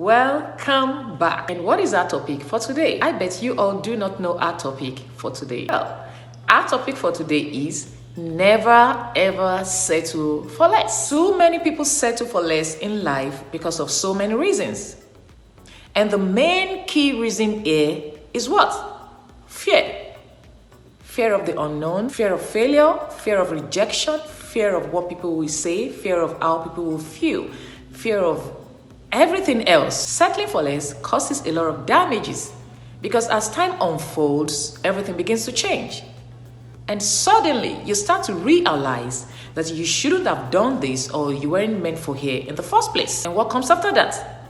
Welcome back. And what is our topic for today? I bet you all do not know our topic for today. Well, our topic for today is never ever settle for less. So many people settle for less in life because of so many reasons. And the main key reason here is what? Fear. Fear of the unknown, fear of failure, fear of rejection, fear of what people will say, fear of how people will feel, fear of everything else. Settling for less causes a lot of damages because as time unfolds, everything begins to change. And suddenly, you start to realize that you shouldn't have done this or you weren't meant for here in the first place. And what comes after that?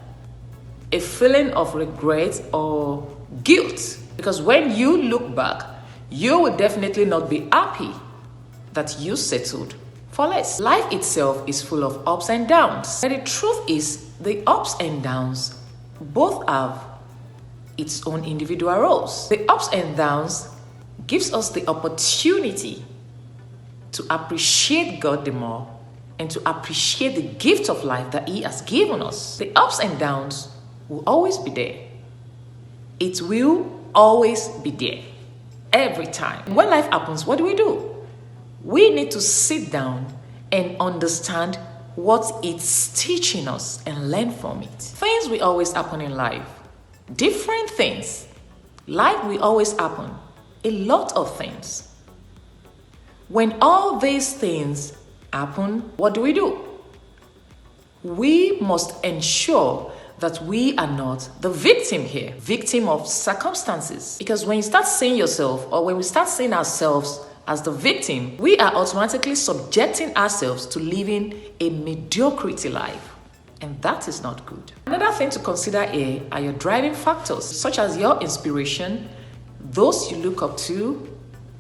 A feeling of regret or guilt. Because when you look back, you will definitely not be happy that you settled for less. Life itself is full of ups and downs. But the truth is, the ups and downs both have its own individual roles. The ups and downs gives us the opportunity to appreciate God the more and to appreciate the gift of life that He has given us. The ups and downs will always be there. It will always be there. Every time. When life happens, what do? We need to sit down and understand what it's teaching us and learn from it. Things will always happen in life. Different things. Life will always happen. A lot of things. When all these things happen, what do? We must ensure that we are not the victim here, victim of circumstances. Because when you start seeing yourself, or when we start seeing ourselves as the victim, we are automatically subjecting ourselves to living a mediocrity life. And that is not good. Another thing to consider here are your driving factors, such as your inspiration, those you look up to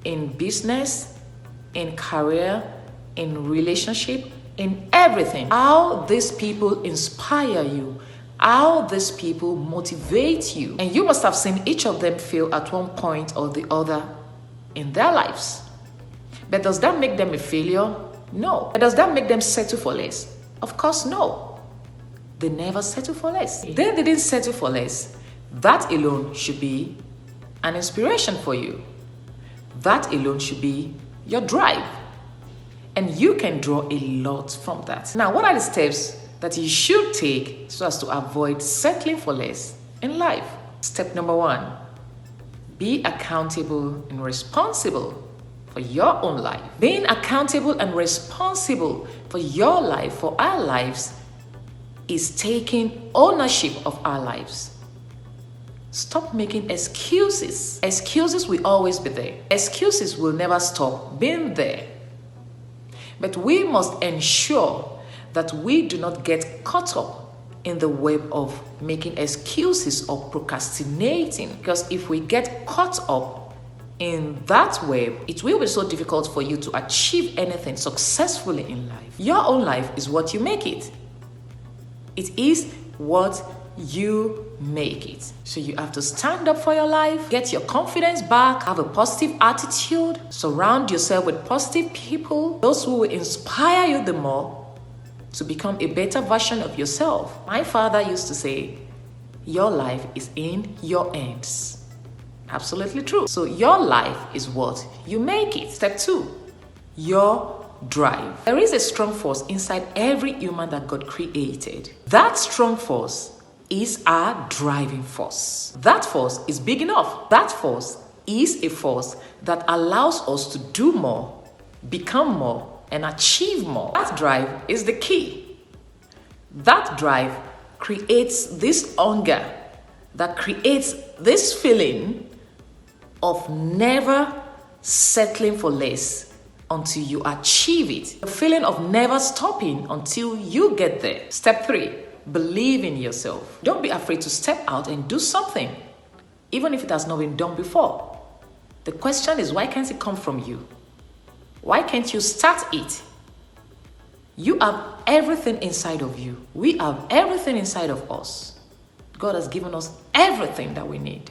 in business, in career, in relationship, in everything. How these people inspire you, how these people motivate you. And you must have seen each of them fail at one point or the other in their lives. But does that make them a failure? No. But does that make them settle for less? Of course, no. They never settle for less. They didn't settle for less. That alone should be an inspiration for you. That alone should be your drive. And you can draw a lot from that. Now, what are the steps that you should take so as to avoid settling for less in life? Step number 1, be accountable and responsible for your own life. Being accountable and responsible for your life, for our lives, is taking ownership of our lives. Stop making excuses. Excuses will always be there. Excuses will never stop being there. But we must ensure that we do not get caught up in the web of making excuses or procrastinating. Because if we get caught up in that web, it will be so difficult for you to achieve anything successfully in life. Your own life is what you make it. It is what you make it. So you have to stand up for your life, get your confidence back, have a positive attitude, surround yourself with positive people, those who will inspire you the more to become a better version of yourself. My father used to say, your life is in your hands. Absolutely true. So your life is what you make it. Step 2, your drive. There is a strong force inside every human that God created. That strong force is our driving force. That force is big enough. That force is a force that allows us to do more, become more, and achieve more. That drive is the key. That drive creates this hunger, that creates this feeling of never settling for less until you achieve it. The feeling of never stopping until you get there. Step 3, believe in yourself. Don't be afraid to step out and do something, even if it has not been done before. The question is, why can't it come from you? Why can't you start it? You have everything inside of you. We have everything inside of us. God has given us everything that we need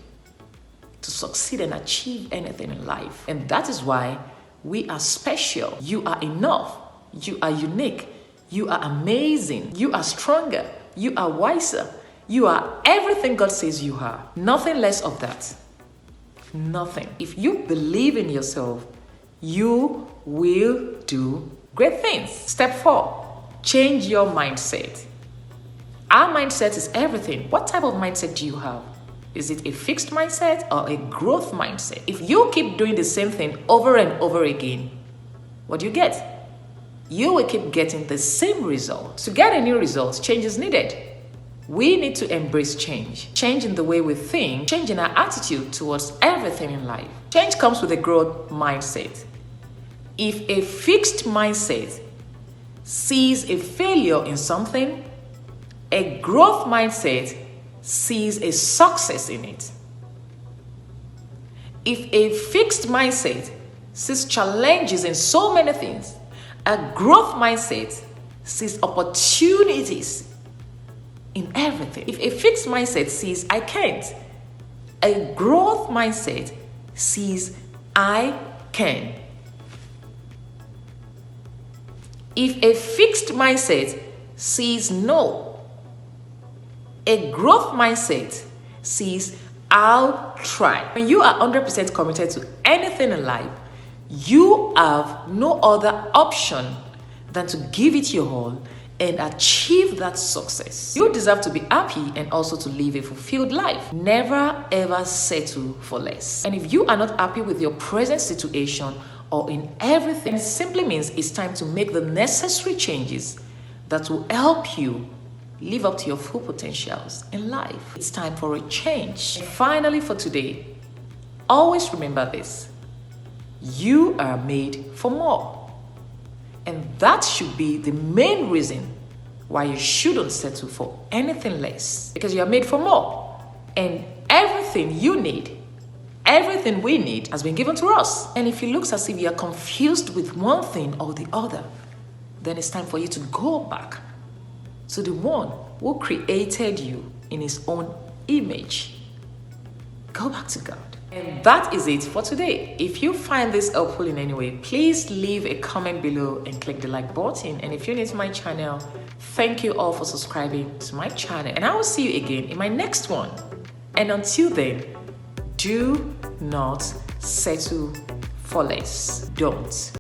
to succeed and achieve anything in life. And that is why we are special. You are enough. You are unique. You are amazing. You are stronger. You are wiser. You are everything God says you are. Nothing less of that. Nothing. If you believe in yourself, you will do great things. Step 4, change your mindset. Our mindset is everything. What type of mindset do you have? Is it a fixed mindset or a growth mindset? If you keep doing the same thing over and over again, what do you get? You will keep getting the same result. To get a new result, change is needed. We need to embrace change. Change in the way we think, change in our attitude towards everything in life. Change comes with a growth mindset. If a fixed mindset sees a failure in something, a growth mindset sees a success in it. If a fixed mindset sees challenges in so many things, a growth mindset sees opportunities in everything. If a fixed mindset sees I can't, a growth mindset sees I can. If a fixed mindset sees no, a growth mindset sees I'll try. When you are 100% committed to anything in life, you have no other option than to give it your all and achieve that success. You deserve to be happy and also to live a fulfilled life. Never ever settle for less. And if you are not happy with your present situation or in everything, it simply means it's time to make the necessary changes that will help you live up to your full potentials in life. It's time for a change. And finally, for today, always remember this: you are made for more. And that should be the main reason why you shouldn't settle for anything less. Because you are made for more. And everything you need, everything we need has been given to us. And if it looks as if you are confused with one thing or the other, then it's time for you to go back to the one who created you in his own image. Go back to God. And that is it for today. If you find this helpful in any way, please leave a comment below and click the like button. And if you're new to my channel, thank you all for subscribing to my channel. And I will see you again in my next one. And until then, do not settle for less. Don't.